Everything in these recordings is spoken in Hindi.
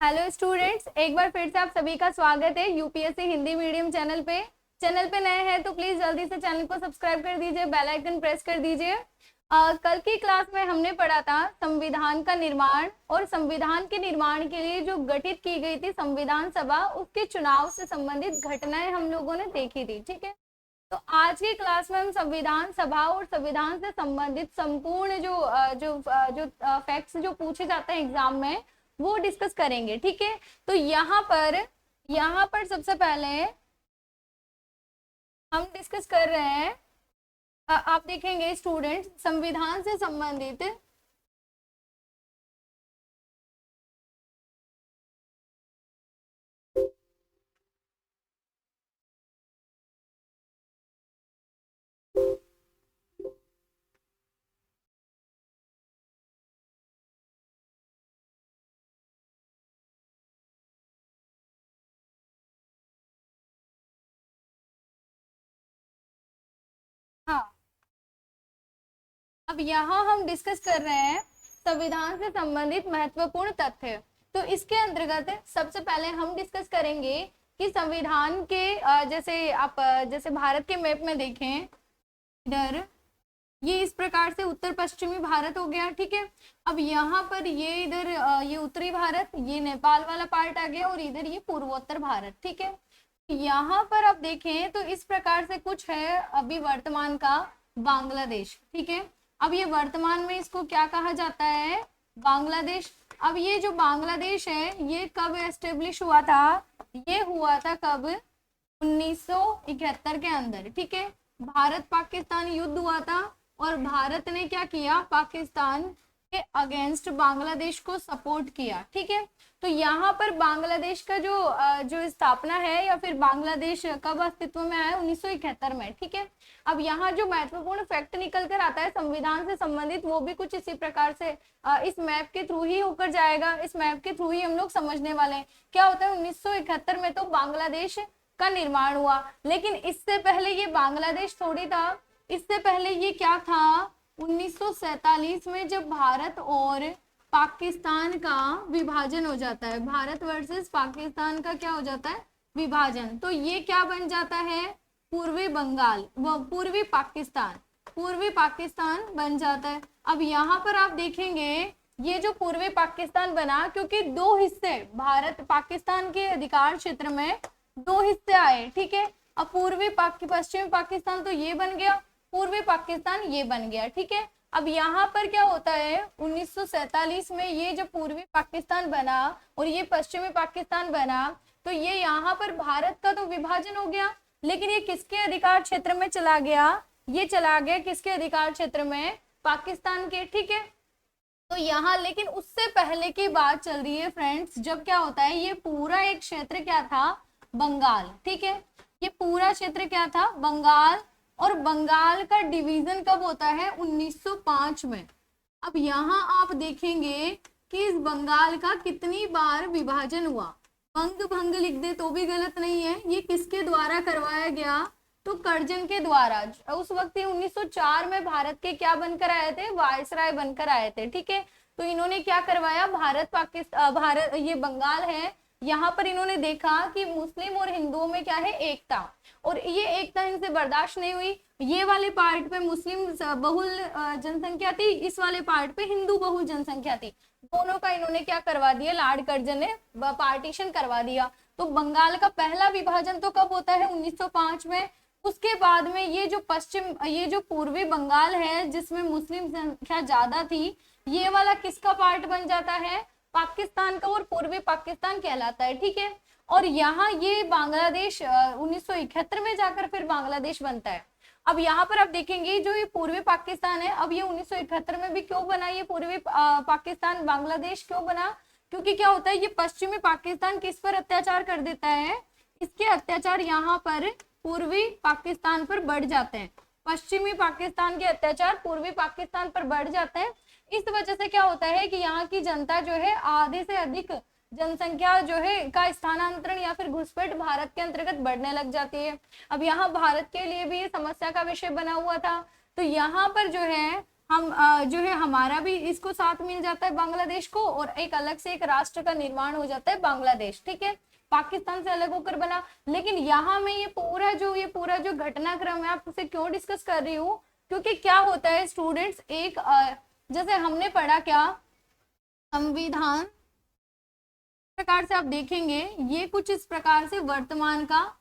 हेलो स्टूडेंट्स, एक बार फिर से आप सभी का स्वागत है यूपीएससी हिंदी मीडियम चैनल पे। चैनल पे नए हैं तो प्लीज जल्दी से चैनल को सब्सक्राइब कर दीजिए, बेल आइकन प्रेस कर दीजिए। कल की क्लास में हमने पढ़ा था संविधान का निर्माण और संविधान के निर्माण के लिए जो गठित की गई थी संविधान सभा, उसके चुनाव से संबंधित घटनाएं हम लोगों ने देखी थी। ठीक है, तो आज की क्लास में हम संविधान सभा और संविधान से संबंधित संपूर्ण जो फैक्ट्स जो पूछे जाते हैं एग्जाम में वो डिस्कस करेंगे। ठीक है, तो यहाँ पर सबसे पहले हम डिस्कस कर रहे हैं, आप देखेंगे स्टूडेंट, संविधान से संबंधित हाँ, अब यहाँ हम डिस्कस कर रहे हैं संविधान से संबंधित महत्वपूर्ण तथ्य। तो इसके अंतर्गत सबसे पहले हम डिस्कस करेंगे कि संविधान के जैसे भारत के मैप में देखें, इधर ये इस प्रकार से उत्तर पश्चिमी भारत हो गया। ठीक है, अब यहाँ पर ये इधर ये उत्तरी भारत, ये नेपाल वाला पार्ट आ गया और इधर ये पूर्वोत्तर भारत। ठीक है, यहाँ पर आप देखें तो इस प्रकार से कुछ है अभी वर्तमान का बांग्लादेश। ठीक है, अब ये वर्तमान में इसको क्या कहा जाता है, बांग्लादेश। अब ये जो बांग्लादेश है ये कब एस्टेब्लिश हुआ था, ये हुआ था कब, 1971 के अंदर। ठीक है, भारत पाकिस्तान युद्ध हुआ था और भारत ने क्या किया, पाकिस्तान के अगेंस्ट बांग्लादेश को सपोर्ट किया। ठीक है, तो यहाँ पर बांग्लादेश का जो स्थापना है या फिर बांग्लादेश कब अस्तित्व में आया, 1971 में। ठीक है, अब यहाँ जो महत्वपूर्ण फैक्ट निकल कर आता है संविधान से संबंधित वो भी कुछ इसी प्रकार से इस मैप के थ्रू ही होकर जाएगा। इस मैप के थ्रू ही हम लोग समझने वाले हैं क्या होता है। 1971 में तो बांग्लादेश का निर्माण हुआ, लेकिन इससे पहले ये बांग्लादेश थोड़ी था, इससे पहले ये क्या था, 1947 में जब भारत और पाकिस्तान का विभाजन हो जाता है, भारत वर्सेस पाकिस्तान का क्या हो जाता है, विभाजन, तो ये क्या बन जाता है, पूर्वी बंगाल व पूर्वी पाकिस्तान बन जाता है। अब यहाँ पर आप देखेंगे ये जो पूर्वी पाकिस्तान बना, क्योंकि दो हिस्से भारत पाकिस्तान के अधिकार क्षेत्र में दो हिस्से आए। ठीक है, अब पश्चिमी पाकिस्तान तो ये बन गया, पूर्वी पाकिस्तान ये बन गया। ठीक है, अब यहाँ पर क्या होता है, 1947 में ये जो पूर्वी पाकिस्तान बना और ये पश्चिमी पाकिस्तान बना, तो ये यहाँ पर भारत का तो विभाजन हो गया, लेकिन ये किसके अधिकार क्षेत्र में चला गया, ये चला गया किसके अधिकार क्षेत्र में, पाकिस्तान के। ठीक है, तो यहाँ लेकिन उससे पहले की बात चल रही है फ्रेंड्स, जब क्या होता है, ये पूरा एक क्षेत्र क्या था, बंगाल। ठीक है, ये पूरा क्षेत्र क्या था, बंगाल, और बंगाल का डिवीजन कब होता है, 1905 में। अब यहाँ आप देखेंगे कि इस बंगाल का कितनी बार विभाजन हुआ, बंग भंग लिख दे तो भी गलत नहीं है। ये किसके द्वारा करवाया गया, तो कर्जन के द्वारा। उस वक्त 1904 में भारत के क्या बनकर आए थे, वायसराय बनकर आए थे। ठीक है, तो इन्होंने क्या करवाया, भारत ये बंगाल है, यहाँ पर इन्होंने देखा कि मुस्लिम और हिंदुओं में क्या है, एकता, और ये एकता इनसे बर्दाश्त नहीं हुई। ये वाले पार्ट पे मुस्लिम बहुल जनसंख्या थी, इस वाले पार्ट पे हिंदू बहुल जनसंख्या थी, दोनों का इन्होंने क्या करवा दिया, लॉर्ड कर्जन ने पार्टीशन करवा दिया। तो बंगाल का पहला विभाजन तो कब होता है, 1905 में। उसके बाद में ये जो पूर्वी बंगाल है जिसमें मुस्लिम संख्या ज्यादा थी, ये वाला किसका पार्ट बन जाता है, पाकिस्तान का, और पूर्वी पाकिस्तान कहलाता है। ठीक है, और यहाँ ये बांग्लादेश 1971 में जाकर फिर बांग्लादेश बनता है। अब यहाँ पर आप देखेंगे जो ये पूर्वी पाकिस्तान है, अब ये 1971 में भी क्यों बना, ये पूर्वी पाकिस्तान बांग्लादेश क्यों बना, क्योंकि क्या होता है, ये पश्चिमी पाकिस्तान किस पर अत्याचार कर देता है, इसके अत्याचार यहाँ पर पूर्वी पाकिस्तान पर बढ़ जाते हैं, पश्चिमी पाकिस्तान के अत्याचार पूर्वी पाकिस्तान पर बढ़ जाते हैं। इस वजह से क्या होता है कि यहाँ की जनता जो है, आधे से अधिक जनसंख्या जो है का स्थानांतरण या फिर घुसपैठ भारत के अंतर्गत बढ़ने लग जाती है। अब यहाँ भारत के लिए भी ये समस्या का विषय बना हुआ था। तो यहाँ पर जो है हम जो है हमारा भी इसको साथ मिल जाता है बांग्लादेश को, और एक अलग से एक राष्ट्र का निर्माण हो जाता है बांग्लादेश, ठीक है, पाकिस्तान से अलग होकर बना। लेकिन यहाँ में ये पूरा जो घटनाक्रम है आपसे क्यों डिस्कस कर रही हूँ, क्योंकि क्या होता है स्टूडेंट्स, एक जैसे हमने पढ़ा क्या, संविधान प्रकार से आप देखेंगे ये कुछ इस प्रकार से वर्तमान का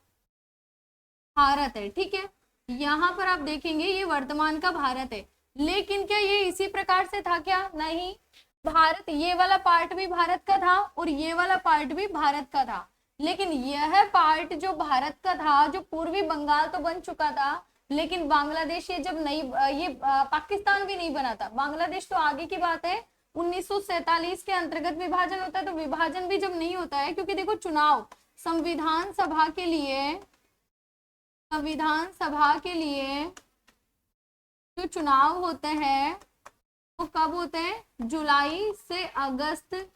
भारत है, ठीक है, यहाँ पर आप देखेंगे ये वर्तमान का भारत है। लेकिन क्या ये इसी प्रकार से था क्या, नहीं, भारत ये वाला पार्ट भी भारत का था और ये वाला पार्ट भी भारत का था। लेकिन यह पार्ट जो भारत का था, जो पूर्वी बंगाल तो बन चुका था, लेकिन बांग्लादेश ये जब नहीं, ये पाकिस्तान भी नहीं बना था, बांग्लादेश तो आगे की बात है, 1947 के अंतर्गत विभाजन होता है। तो विभाजन भी जब नहीं होता है, क्योंकि देखो चुनाव संविधान सभा के लिए जो चुनाव होते हैं वो कब होते हैं, जुलाई से अगस्त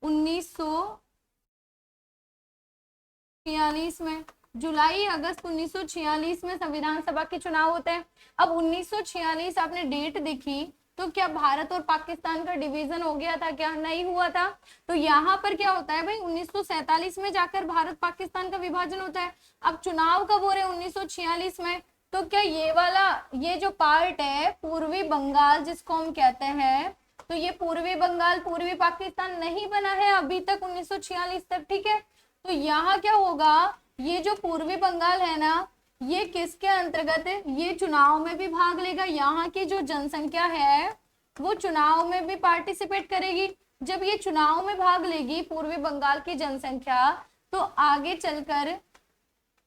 1946 में, जुलाई अगस्त 1946 में संविधान सभा के चुनाव होते हैं। अब 1946 आपने डेट देखी तो क्या भारत और पाकिस्तान का डिवीजन हो गया था क्या, नहीं हुआ था। तो यहाँ पर क्या होता है भाई, 1947 में जाकर भारत पाकिस्तान का विभाजन होता है। अब चुनाव कब हो रहे हैं, 1946 में। तो क्या ये जो पार्ट है पूर्वी बंगाल जिसको हम कहते हैं, तो ये पूर्वी बंगाल पूर्वी पाकिस्तान नहीं बना है अभी तक 1946 तक, ठीक है। तो यहाँ क्या होगा, ये जो पूर्वी बंगाल है ना, ये किसके अंतर्गत है, ये चुनाव में भी भाग लेगा। यहाँ की जो जनसंख्या है वो चुनाव में भी पार्टिसिपेट करेगी। जब ये चुनाव में भाग लेगी पूर्वी बंगाल की जनसंख्या, तो आगे चलकर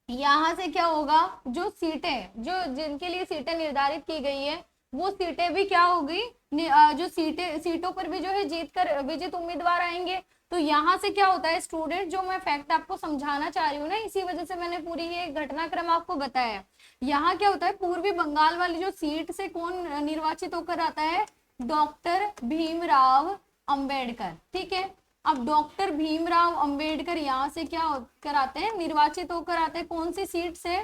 यहाँ से क्या होगा, जो सीटें, जो जिनके लिए सीटें निर्धारित की गई है वो सीटें भी क्या होगी, जो सीटों पर भी जो है जीत कर विजित उम्मीदवार आएंगे। तो यहाँ से क्या होता है स्टूडेंट, जो मैं फैक्ट आपको समझाना चाह रही हूँ ना, इसी वजह से मैंने पूरी ये घटनाक्रम आपको बताया। यहाँ क्या होता है, पूर्वी बंगाल वाली जो सीट से कौन निर्वाचित होकर आता है, डॉक्टर भीमराव अंबेडकर, ठीक है। अब डॉक्टर भीमराव अंबेडकर यहाँ से क्या कर आते हैं, निर्वाचित होकर आते हैं, कौन सी सीट से,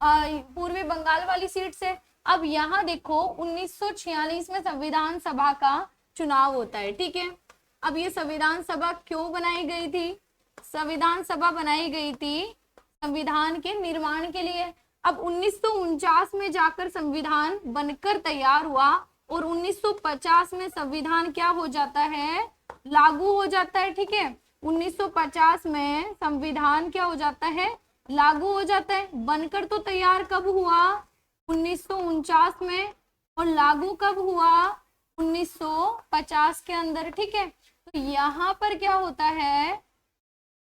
पूर्वी बंगाल वाली सीट से। अब यहाँ देखो 1946 में संविधान सभा का चुनाव होता है, ठीक है। अब ये संविधान सभा क्यों बनाई गई थी, संविधान सभा बनाई गई थी संविधान के निर्माण के लिए। अब 1949 में जाकर संविधान बनकर तैयार हुआ और 1950 में संविधान क्या हो जाता है, लागू हो जाता है, ठीक है। 1950 में संविधान क्या हो जाता है, लागू हो जाता है। बनकर तो तैयार कब हुआ, 1949 में, और लागू कब हुआ, 1950 के अंदर, ठीक है। तो यहाँ पर क्या होता है,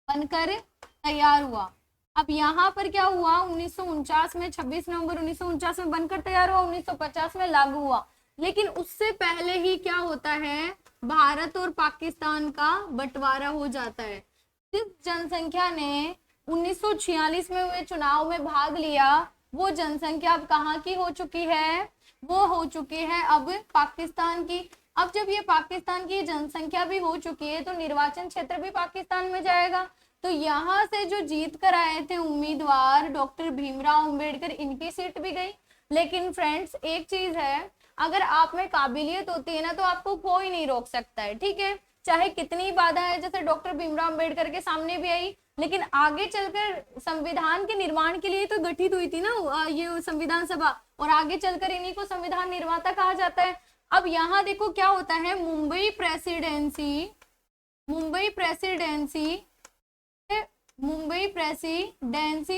बनकर तैयार हुआ। अब यहाँ पर क्या हुआ, 1949 में, 26 नवंबर 1949 में बनकर तैयार हुआ, 1950 में लागू हुआ। लेकिन उससे पहले ही क्या होता है, भारत और पाकिस्तान का बंटवारा हो जाता है। जिस जनसंख्या ने 1946 में हुए चुनाव में भाग लिया, वो जनसंख्या अब कहाँ की हो चुकी है, वो हो चुकी है अब पाकिस्तान की। अब जब ये पाकिस्तान की जनसंख्या भी हो चुकी है तो निर्वाचन क्षेत्र भी पाकिस्तान में जाएगा। तो यहाँ से जो जीत कर आए थे उम्मीदवार डॉक्टर भीमराव अंबेडकर, इनकी सीट भी गई। लेकिन फ्रेंड्स एक चीज है, अगर आप में काबिलियत होती है ना तो आपको कोई नहीं रोक सकता है, ठीक है। चाहे कितनी बाधा है, जैसे डॉक्टर भीमराव अंबेडकर के सामने भी आई, लेकिन आगे चलकर संविधान के निर्माण के लिए तो गठित हुई थी ना ये संविधान सभा, और आगे चलकर इन्हीं को संविधान निर्माता कहा जाता है। अब यहाँ देखो क्या होता है, मुंबई प्रेसिडेंसी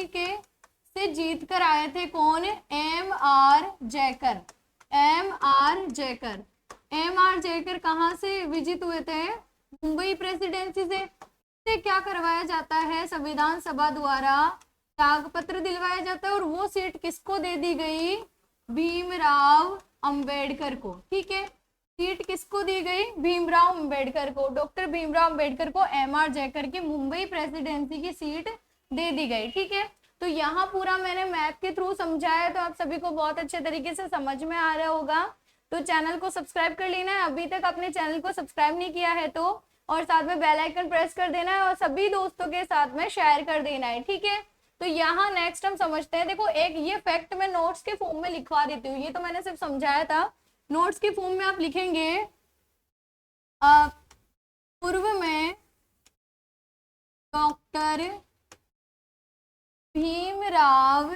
के से जीत कर आए थे कौन, M.R. जयकर कहाँ से विजित हुए थे, मुंबई प्रेसिडेंसी से क्या करवाया जाता है, संविधान सभा द्वारा त्याग पत्र दिलवाया जाता है, और वो सीट किसको दे दी गई, भीमराव अंबेडकर को, ठीक है। सीट किसको दी गई, भीमराव अंबेडकर को, डॉक्टर भीमराव अंबेडकर को M.R. जयकर की मुंबई प्रेसिडेंसी की सीट दे दी गई, ठीक है। तो यहाँ पूरा मैंने मैप के थ्रू समझाया, तो आप सभी को बहुत अच्छे तरीके से समझ में आ रहा होगा। तो चैनल को सब्सक्राइब कर लेना है, अभी तक अपने चैनल को सब्सक्राइब नहीं किया है तो, और साथ में बेल आइकन प्रेस कर देना है और सभी दोस्तों के साथ में शेयर कर देना है, ठीक है। तो यहाँ नेक्स्ट हम समझते हैं, देखो एक ये फैक्ट मैं नोट्स के फॉर्म में लिखवा देती हूँ, ये तो मैंने सिर्फ समझाया था, नोट्स के फॉर्म में आप लिखेंगे पूर्व में डॉक्टर भीमराव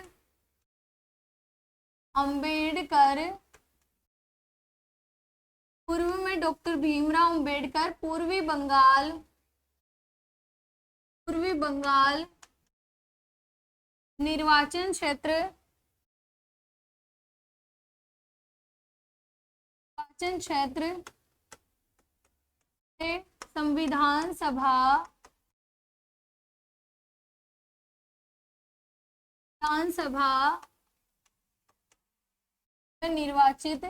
अंबेडकर, पूर्व में डॉक्टर भीमराव अंबेडकर पूर्वी बंगाल निर्वाचन क्षेत्र से संविधान सभा निर्वाचित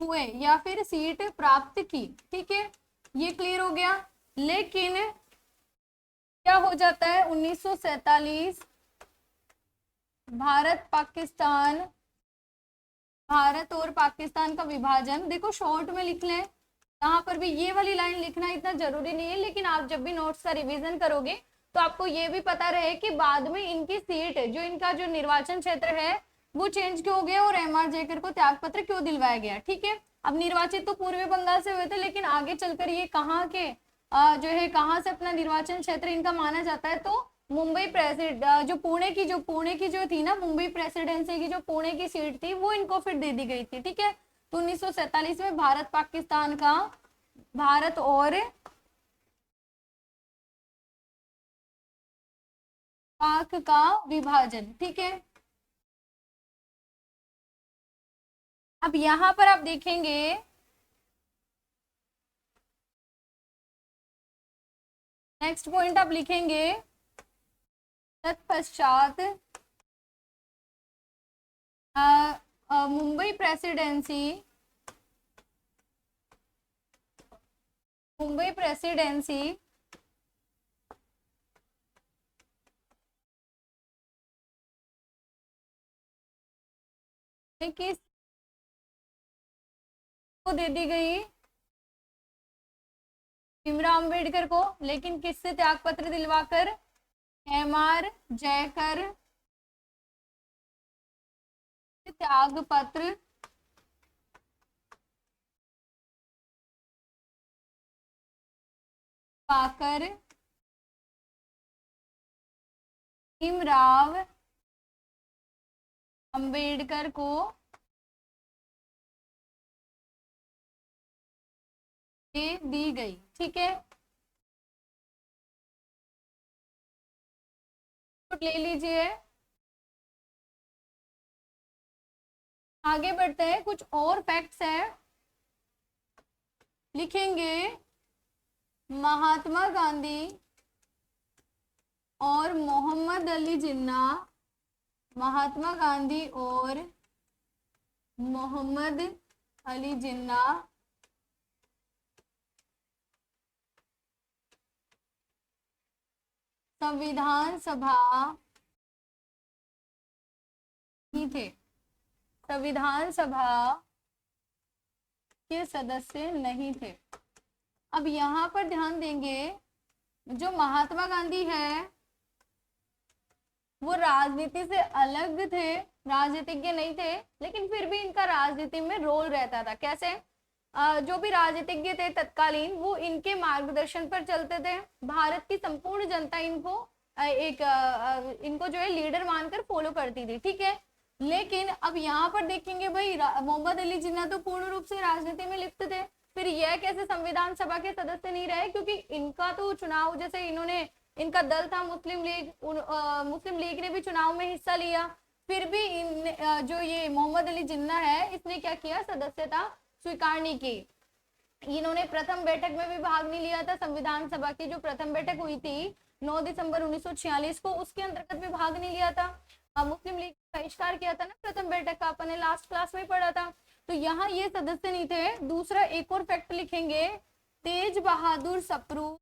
हुए या फिर सीट प्राप्त की। ठीक है, ये क्लियर हो गया। लेकिन क्या हो जाता है 1947 भारत और पाकिस्तान का विभाजन। देखो शॉर्ट में लिख लें, यहाँ पर भी ये वाली लाइन लिखना इतना जरूरी नहीं है, लेकिन आप जब भी नोट्स का रिवीजन करोगे तो आपको ये भी पता रहे कि बाद में इनकी सीट जो इनका जो निर्वाचन क्षेत्र है वो चेंज क्यों हो गया और एमआर जयकर को त्यागपत्र क्यों दिलवाया गया। ठीक है, अब निर्वाचित तो पूर्वी बंगाल से हुए थे, लेकिन आगे चलकर ये कहाँ के जो है कहाँ से अपना निर्वाचन क्षेत्र इनका माना जाता है, तो मुंबई जो पुणे की जो थी ना, मुंबई प्रेसिडेंसी की जो पुणे की सीट थी वो इनको फिर दे दी गई थी। ठीक है, तो 1947 में भारत और पाक का विभाजन। ठीक है, अब यहां पर आप देखेंगे नेक्स्ट पॉइंट आप लिखेंगे तत्पश्चात मुंबई प्रेसिडेंसी किस को दे दी गई, भीमराव अंबेडकर को, लेकिन किससे त्याग पत्र दिलवाकर, एमआर जयकर त्याग पत्र पाकर भीमराव अंबेडकर को दे दी गई। ठीक है, ले लीजिए। आगे बढ़ते हैं, कुछ और फैक्ट्स है, लिखेंगे महात्मा गांधी और मोहम्मद अली जिन्ना, महात्मा गांधी और मोहम्मद अली जिन्ना संविधान सभा ही थे, संविधान सभा के सदस्य नहीं थे। अब यहाँ पर ध्यान देंगे, जो महात्मा गांधी है वो राजनीति से अलग थे, राजनीतिज्ञ नहीं थे, लेकिन फिर भी इनका राजनीति में रोल रहता था। कैसे? जो भी राजनीतिज्ञ थे तत्कालीन, वो इनके मार्गदर्शन पर चलते थे। भारत की संपूर्ण जनता इनको जो है लीडर मानकर फॉलो करती थी। ठीक है, लेकिन अब यहाँ पर देखेंगे भाई मोहम्मद अली जिन्ना तो पूर्ण रूप से राजनीति में लिप्त थे, फिर यह कैसे संविधान सभा के सदस्य नहीं रहे? क्योंकि इनका तो चुनाव, जैसे इनका दल था मुस्लिम लीग ने भी चुनाव में हिस्सा लिया, फिर भी जो ये मोहम्मद अली जिन्ना है इसने क्या किया, सदस्यता स्वीकार नहीं की। इन्होंने प्रथम बैठक में भी भाग नहीं लिया था। संविधान सभा की जो प्रथम बैठक हुई थी 9 दिसंबर 1946 को, उसके अंतर्गत भी भाग नहीं लिया था। मुस्लिम लीग का बहिष्कार किया था ना प्रथम बैठक का, अपन ने लास्ट क्लास में पढ़ा था। तो यहाँ ये सदस्य नहीं थे। दूसरा एक और फैक्ट लिखेंगे, तेज बहादुर सप्रू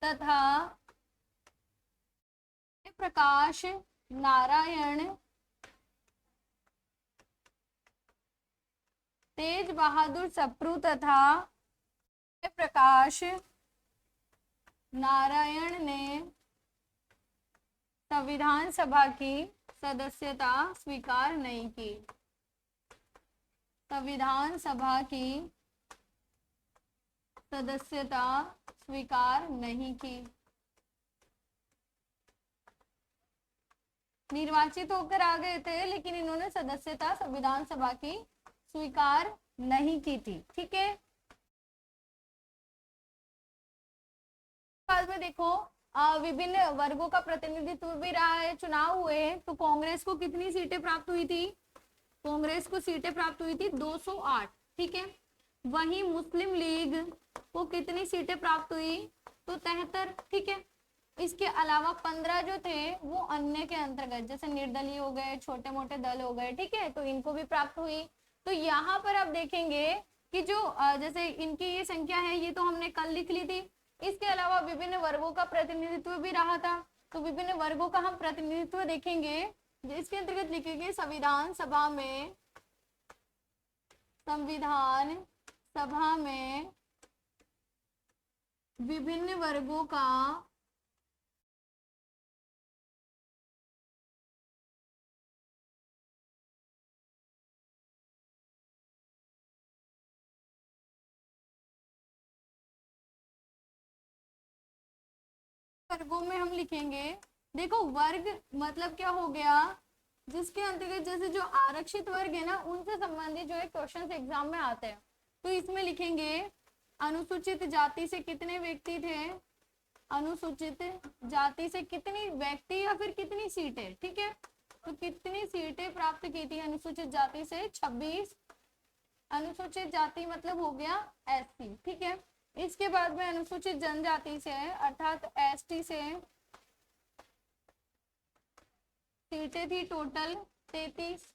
तथा प्रकाश नारायण, तेज बहादुर सप्रू तथा प्रकाश नारायण ने संविधान सभा की सदस्यता स्वीकार नहीं की। संविधान सभा की सदस्यता स्वीकार नहीं की। निर्वाचित होकर आ गए थे लेकिन इन्होंने सदस्यता संविधान सभा की स्वीकार नहीं की थी। ठीक है, बाद में देखो विभिन्न वर्गों का प्रतिनिधित्व भी रहा है। चुनाव हुए तो कांग्रेस को कितनी सीटें प्राप्त हुई थी? कांग्रेस को सीटें प्राप्त हुई थी 208। ठीक है, वहीं मुस्लिम लीग को कितनी सीटें प्राप्त हुई? तो 73। ठीक है, इसके अलावा 15 जो थे वो अन्य के अंतर्गत, जैसे निर्दलीय हो गए, छोटे मोटे दल हो गए। ठीक है, तो इनको भी प्राप्त हुई। तो यहाँ पर आप देखेंगे कि जो जैसे इनकी ये संख्या है ये तो हमने कल लिख ली थी। इसके अलावा विभिन्न वर्गों का प्रतिनिधित्व भी रहा था। तो विभिन्न वर्गों का हम प्रतिनिधित्व देखेंगे, इसके अंतर्गत लिखेंगे संविधान सभा में, संविधान सभा में विभिन्न वर्गों का वर्गों में हम लिखेंगे। देखो वर्ग मतलब क्या हो गया, जिसके अंतर्गत जैसे जो आरक्षित वर्ग है ना उनसे संबंधित जो है क्वेश्चन एग्जाम में आते हैं। तो इसमें लिखेंगे अनुसूचित जाति से कितने व्यक्ति थे, अनुसूचित जाति से कितनी व्यक्ति या फिर कितनी सीटें। ठीक है, तो कितनी सीटें प्राप्त की थी अनुसूचित जाति से? 26। अनुसूचित जाति मतलब हो गया एससी। ठीक है, इसके बाद में अनुसूचित जनजाति से अर्थात एसटी से सीटें थी टोटल 33।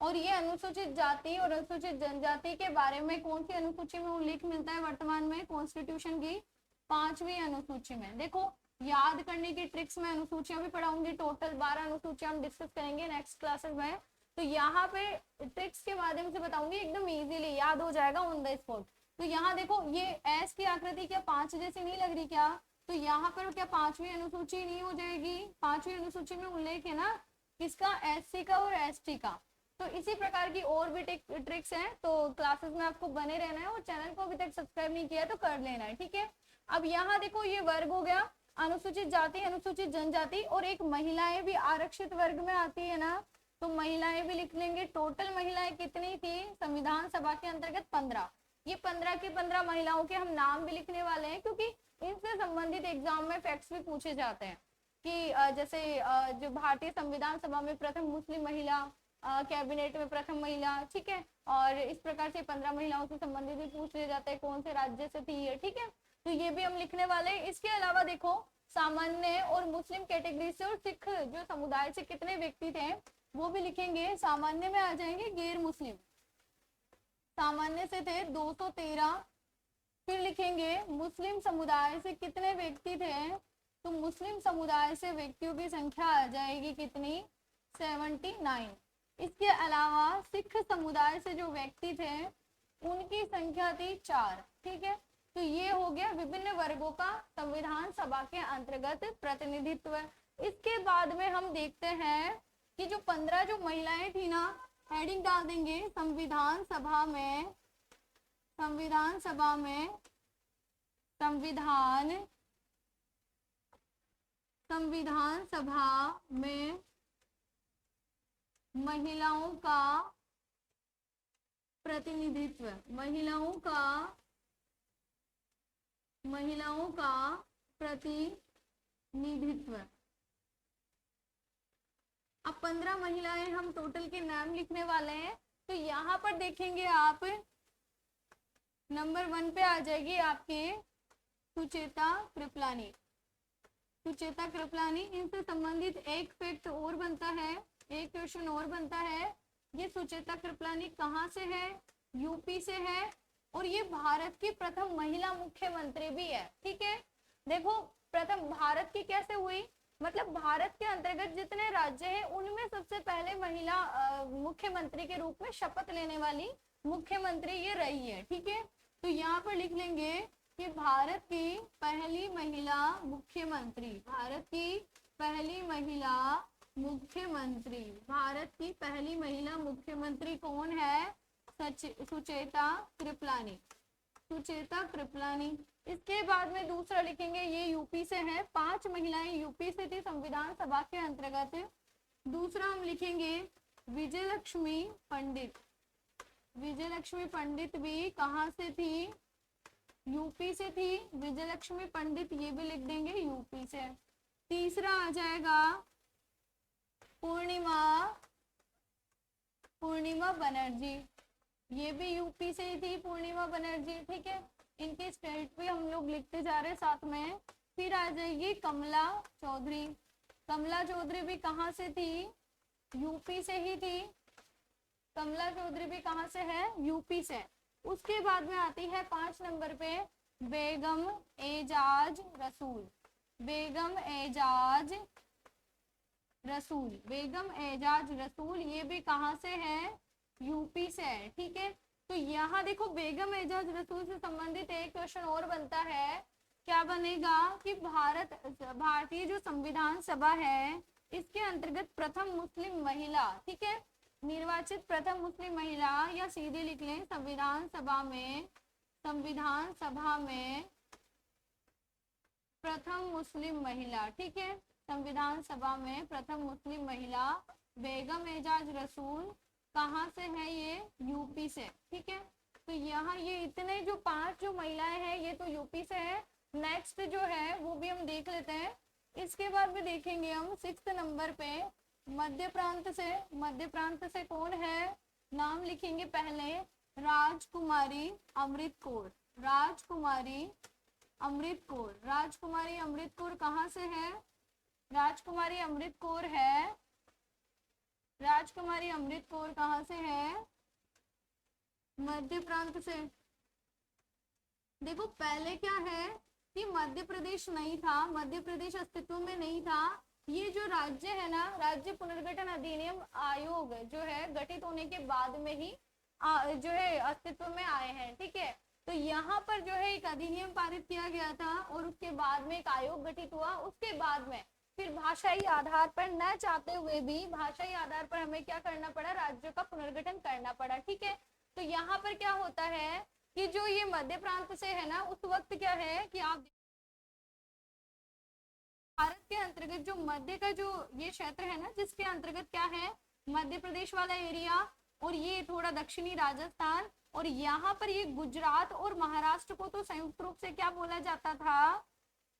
और ये अनुसूचित जाति और अनुसूचित जनजाति के बारे में कौन सी अनुसूची में उल्लेख मिलता है वर्तमान में? कॉन्स्टिट्यूशन की 5वीं अनुसूची में। देखो याद करने की ट्रिक्स में अनुसूचियां भी पढ़ाऊंगी, टोटल 12 अनुसूचियां हम डिस्कस करेंगे नेक्स्ट क्लासेस में। तो यहाँ पे ट्रिक्स के माध्यम से बताऊंगी, एकदम इजीली याद हो जाएगा ऑन द स्पॉट। तो यहाँ देखो ये एस की आकृति क्या 5 जैसी नहीं लग रही क्या? तो यहाँ पर क्या 5वीं अनुसूची नहीं हो जाएगी? 5वीं अनुसूची में उल्लेख है ना किसका? एससी का और एसटी का। तो इसी प्रकार की और भी ट्रिक्स हैं, तो क्लासेस में आपको बने रहना है और चैनल को अभी तक सब्सक्राइब नहीं किया तो कर लेना है। ठीक है, अब यहाँ देखो ये वर्ग हो गया अनुसूचित जाति, अनुसूचित जनजाति, और एक महिलाएं भी आरक्षित वर्ग में आती है ना, तो महिलाएं भी लिख लेंगे। टोटल महिलाएं कितनी थी संविधान सभा के अंतर्गत? 15। ये 15 की 15 महिलाओं के हम नाम भी लिखने वाले हैं क्योंकि इनसे संबंधित एग्जाम में फैक्ट्स भी पूछे जाते हैं कि जैसे जो भारतीय संविधान सभा में प्रथम मुस्लिम महिला, कैबिनेट में प्रथम महिला। ठीक है, और इस प्रकार से 15 महिलाओं से संबंधित भी पूछ लिया जाता है कौन से राज्य से थी ये। ठीक है, तो ये भी हम लिखने वाले हैं। इसके अलावा देखो सामान्य और मुस्लिम कैटेगरी से और सिख जो समुदाय से कितने व्यक्ति थे वो भी लिखेंगे। सामान्य में आ जाएंगे गैर मुस्लिम, सामान्य से थे 213। फिर लिखेंगे मुस्लिम समुदाय से कितने व्यक्ति थे, तो मुस्लिम समुदाय से व्यक्तियों की संख्या आ जाएगी कितनी? 79। इसके अलावा सिख समुदाय से जो व्यक्ति थे उनकी संख्या थी 4। ठीक है, तो ये हो गया विभिन्न वर्गों का संविधान सभा के अंतर्गत प्रतिनिधित्व। इसके बाद में हम देखते हैं कि जो 15 जो महिलाएं थी ना, हेडिंग डाल देंगे संविधान सभा में, संविधान सभा में, संविधान सभा में महिलाओं का प्रतिनिधित्व, महिलाओं का प्रतिनिधित्व। अब 15 महिलाएं हम टोटल के नाम लिखने वाले हैं। तो यहाँ पर देखेंगे आप नंबर 1 पे आ जाएगी आपके सुचेता कृपलानी। सुचेता कृपलानी, इनसे संबंधित एक फैक्ट और बनता है, एक क्वेश्चन और बनता है। ये सुचेता कृपलानी कहाँ से है? यूपी से है, और ये भारत की प्रथम महिला मुख्यमंत्री भी है। ठीक है, देखो प्रथम भारत की कैसे हुई, मतलब भारत के अंतर्गत जितने राज्य हैं उनमें सबसे पहले महिला मुख्यमंत्री के रूप में शपथ लेने वाली मुख्यमंत्री ये रही है। ठीक है, तो यहाँ पर लिख लेंगे कि भारत की पहली महिला मुख्यमंत्री, भारत की पहली महिला मुख्यमंत्री, भारत की पहली महिला मुख्यमंत्री कौन है? सुचेता कृपलानी, सुचेता कृपलानी। इसके बाद में दूसरा लिखेंगे, ये यूपी से है, 5 महिलाएं यूपी से थी संविधान सभा के अंतर्गत। दूसरा हम लिखेंगे विजयलक्ष्मी पंडित, विजयलक्ष्मी पंडित भी कहाँ से थी? यूपी से थी विजयलक्ष्मी पंडित, ये भी लिख देंगे यूपी से। तीसरा आ जाएगा पूर्णिमा, पूर्णिमा बनर्जी, ये भी यूपी से ही थी पूर्णिमा बनर्जी, ठीक है। इनके स्टेट पे हम लोग लिखते जा रहे हैं साथ में। फिर आ जाएगी कमला चौधरी, कमला चौधरी भी कहाँ से थी? यूपी से ही थी, कमला चौधरी भी कहाँ से है? यूपी से। उसके बाद में आती है 5 नंबर पे बेगम एजाज रसूल, बेगम एजाज रसूल, बेगम एजाज रसूल, ये भी कहाँ से है? यूपी से है, ठीक है। तो यहाँ देखो बेगम एजाज रसूल से संबंधित एक क्वेश्चन और बनता है, क्या बनेगा कि भारतीय जो संविधान सभा है इसके अंतर्गत प्रथम मुस्लिम महिला, ठीक है, निर्वाचित प्रथम मुस्लिम महिला, या सीधे लिख लें संविधान सभा में, संविधान सभा में प्रथम मुस्लिम महिला, ठीक है, संविधान सभा में प्रथम मुस्लिम महिला बेगम एजाज रसूल कहाँ से है? ये यूपी से, ठीक है। तो यहाँ ये इतने जो 5 जो महिलाएं हैं ये तो यूपी से है। नेक्स्ट जो है वो भी हम देख लेते हैं। इसके बाद में देखेंगे हम 6 नंबर पे मध्य प्रांत से, मध्य प्रांत से कौन है? नाम लिखेंगे पहले राजकुमारी अमृत कौर, राजकुमारी अमृत कौर, राजकुमारी अमृत कौर कहाँ से है? राजकुमारी अमृत कौर है, राजकुमारी अमृत कौर कहाँ से है? मध्य प्रांत से। देखो पहले क्या है कि मध्य प्रदेश नहीं था, मध्य प्रदेश अस्तित्व में नहीं था। ये जो राज्य है ना, राज्य पुनर्गठन अधिनियम आयोग जो है गठित होने के बाद में ही जो है अस्तित्व में आए हैं, ठीक है। तो यहाँ पर जो है एक अधिनियम पारित किया गया था और उसके बाद में एक आयोग गठित हुआ। उसके बाद में फिर भाषाई आधार पर, न चाहते हुए भी भाषाई आधार पर हमें क्या करना पड़ा? राज्यों का पुनर्गठन करना पड़ा, ठीक है। तो यहाँ पर क्या होता है कि जो ये मध्य प्रांत से है ना, उस वक्त क्या है कि आप भारत के अंतर्गत जो मध्य का जो ये क्षेत्र है ना, जिसके अंतर्गत क्या है मध्य प्रदेश वाला एरिया, और ये थोड़ा दक्षिणी राजस्थान, और यहाँ पर ये गुजरात और महाराष्ट्र को तो संयुक्त रूप से क्या बोला जाता था?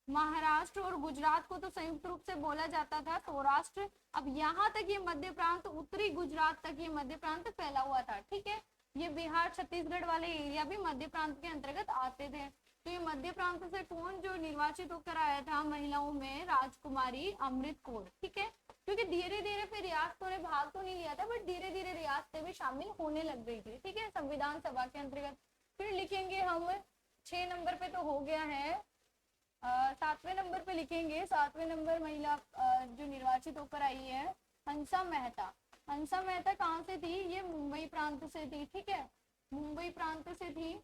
महाराष्ट्र और गुजरात को तो संयुक्त रूप से बोला जाता था सौराष्ट्र। अब यहाँ तक ये मध्य प्रांत, उत्तरी गुजरात तक ये मध्य प्रांत फैला हुआ था, ठीक है। ये बिहार छत्तीसगढ़ वाले एरिया भी मध्य प्रांत के अंतर्गत आते थे। तो ये मध्य प्रांत से कौन जो निर्वाचित होकर आया था महिलाओं में? राजकुमारी अमृत कौर, ठीक है। क्योंकि धीरे धीरे फिर रियासतों ने भाग तो नहीं लिया था, बट धीरे धीरे रियासतें भी शामिल होने लग गई थी, ठीक है, संविधान सभा के अंतर्गत। फिर लिखेंगे हम 6 नंबर पे तो हो गया है, 7वें नंबर पे लिखेंगे, 7वें नंबर महिला जो निर्वाचित होकर आई है हंसा मेहता। हंसा मेहता कहाँ से थी? ये मुंबई प्रांत से थी, ठीक है, मुंबई प्रांत से थी,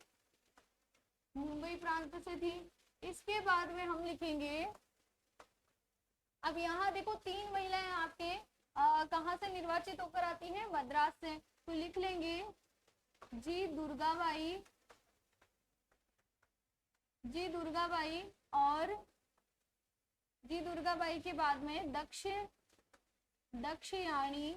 मुंबई प्रांत से थी। इसके बाद में हम लिखेंगे, अब यहाँ देखो 3 महिलाएं आपके कहाँ से निर्वाचित होकर आती हैं? मद्रास से। तो लिख लेंगे जी दुर्गाबाई, जी दुर्गाबाई, और जी दुर्गाबाई के बाद में दक्षयाणी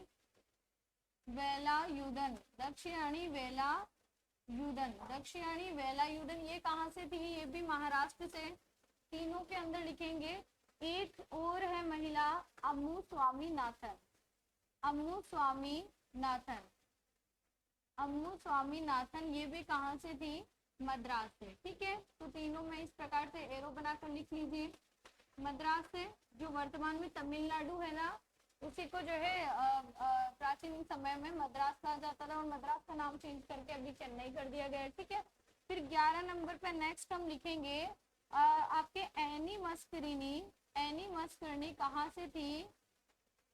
वेलायुधन, दक्षयाणी वेलायुधन, दक्षयाणी वेलायुधन, ये कहाँ से थी? ये भी महाराष्ट्र से। तीनों के अंदर लिखेंगे। एक और है महिला अम्मू स्वामीनाथन, अम्मू स्वामीनाथन, अम्मू स्वामीनाथन, ये भी कहाँ से थी? मद्रास से, ठीक है। तो तीनों में इस प्रकार से एरो बनाकर लिख लीजिए। मद्रास से, जो वर्तमान में तमिलनाडु है ना, उसी को जो है प्राचीन समय में मद्रास कहा जाता था और मद्रास का नाम चेंज करके अभी चेन्नई कर दिया गया है, ठीक है। फिर 11 नंबर पे नेक्स्ट हम लिखेंगे आपके एनी मस्करिनी, एनी मस्करिनी कहाँ से थी?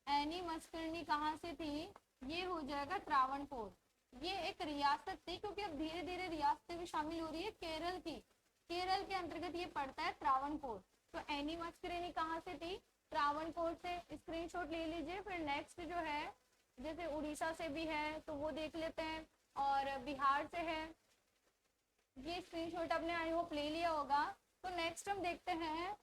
एनी मस्करिनी कहाँ से थी? ये हो जाएगा त्रावणकोर। ये एक रियासत थी, क्योंकि अब धीरे धीरे रियासतें भी शामिल हो रही है। केरल की, केरल के अंतर्गत ये पड़ता है त्रावणकोर। तो एनी मस्करेनी कहाँ से थी? त्रावणकोर से। स्क्रीनशॉट ले लीजिए। फिर नेक्स्ट जो है जैसे उड़ीसा से भी है तो वो देख लेते हैं, और बिहार से है, ये स्क्रीनशॉट आपने आई होप ले लिया होगा। तो नेक्स्ट हम देखते हैं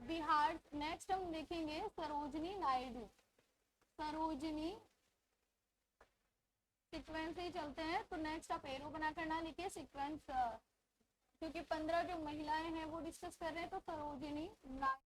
बिहार। नेक्स्ट हम देखेंगे सरोजनी नायडू। सरोजनी सीक्वेंस ही चलते हैं। तो नेक्स्ट आप एरो बनाकर ना लिखिए, सीक्वेंस, क्योंकि 15 जो महिलाएं हैं वो डिस्कस कर रहे हैं। तो सरोजनी नायडू